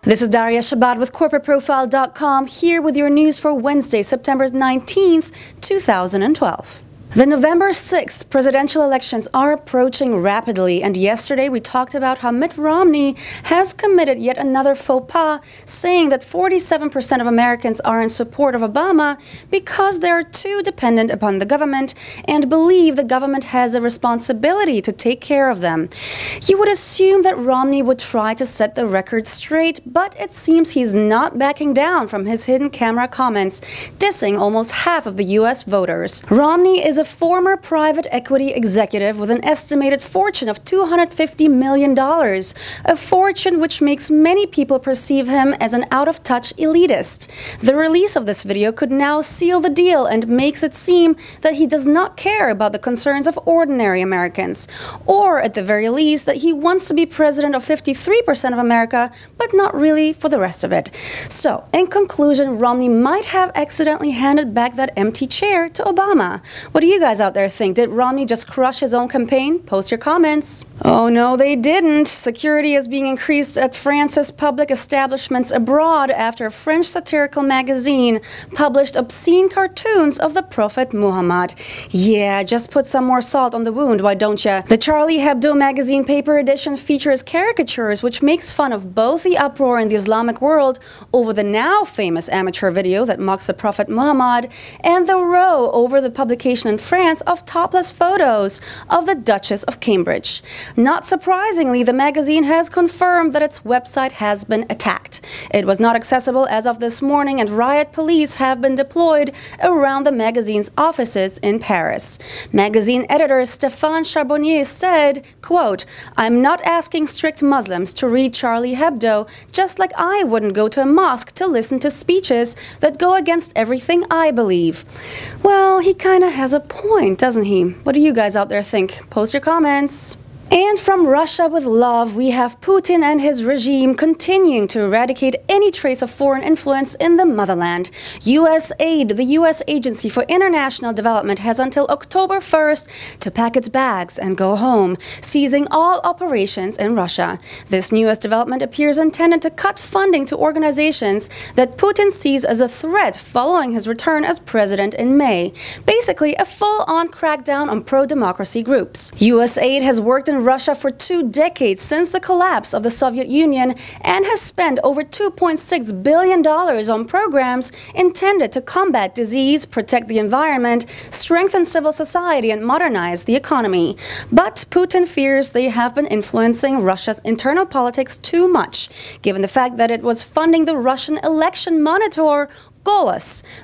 This is Daria Shabbat with CorporateProfile.com, here with your news for Wednesday, September 19th, 2012. The November 6th presidential elections are approaching rapidly, and yesterday we talked about how Mitt Romney has committed yet another faux pas, saying that 47% of Americans are in support of Obama because they're too dependent upon the government and believe the government has a responsibility to take care of them. You would assume that Romney would try to set the record straight, but it seems he's not backing down from his hidden camera comments, dissing almost half of the U.S. voters. Romney is a former private equity executive with an estimated fortune of $250 million, a fortune which makes many people perceive him as an out-of-touch elitist. The release of this video could now seal the deal and makes it seem that he does not care about the concerns of ordinary Americans, or at the very least that he wants to be president of 53% of America, but not really for the rest of it. So, in conclusion, Romney might have accidentally handed back that empty chair to Obama. What do you guys out there think? Did Romney just crush his own campaign? Post your comments. Oh no, they didn't. Security is being increased at France's public establishments abroad after a French satirical magazine published obscene cartoons of the Prophet Muhammad. Yeah, just put some more salt on the wound, why don't ya? The Charlie Hebdo magazine paper edition features caricatures which makes fun of both the uproar in the Islamic world over the now famous amateur video that mocks the Prophet Muhammad and the row over the publication in France of topless photos of the Duchess of Cambridge. Not surprisingly, the magazine has confirmed that its website has been attacked. It was not accessible as of this morning, and riot police have been deployed around the magazine's offices in Paris. Magazine editor Stéphane Charbonnier said, quote, "I'm not asking strict Muslims to read Charlie Hebdo, just like I wouldn't go to a mosque to listen to speeches that go against everything I believe." Well, he kind of has a point, doesn't he? What do you guys out there think? Post your comments. And from Russia with love, we have Putin and his regime continuing to eradicate any trace of foreign influence in the motherland. USAID, the U.S. Agency for International Development, has until October 1st to pack its bags and go home, ceasing all operations in Russia. This newest development appears intended to cut funding to organizations that Putin sees as a threat following his return as president in May. Basically, a full-on crackdown on pro-democracy groups. USAID has worked in Russia for 2 decades since the collapse of the Soviet Union and has spent over $2.6 billion on programs intended to combat disease, protect the environment, strengthen civil society, and modernize the economy. But Putin fears they have been influencing Russia's internal politics too much, given the fact that it was funding the Russian election monitor,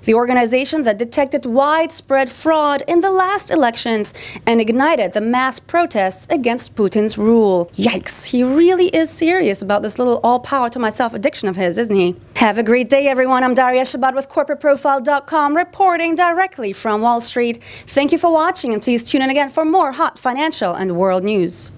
the organization that detected widespread fraud in the last elections and ignited the mass protests against Putin's rule. Yikes, he really is serious about this little all-power-to-myself addiction of his, isn't he? Have a great day, everyone. I'm Daria Shabbat with CorporateProfile.com, reporting directly from Wall Street. Thank you for watching, and please tune in again for more hot financial and world news.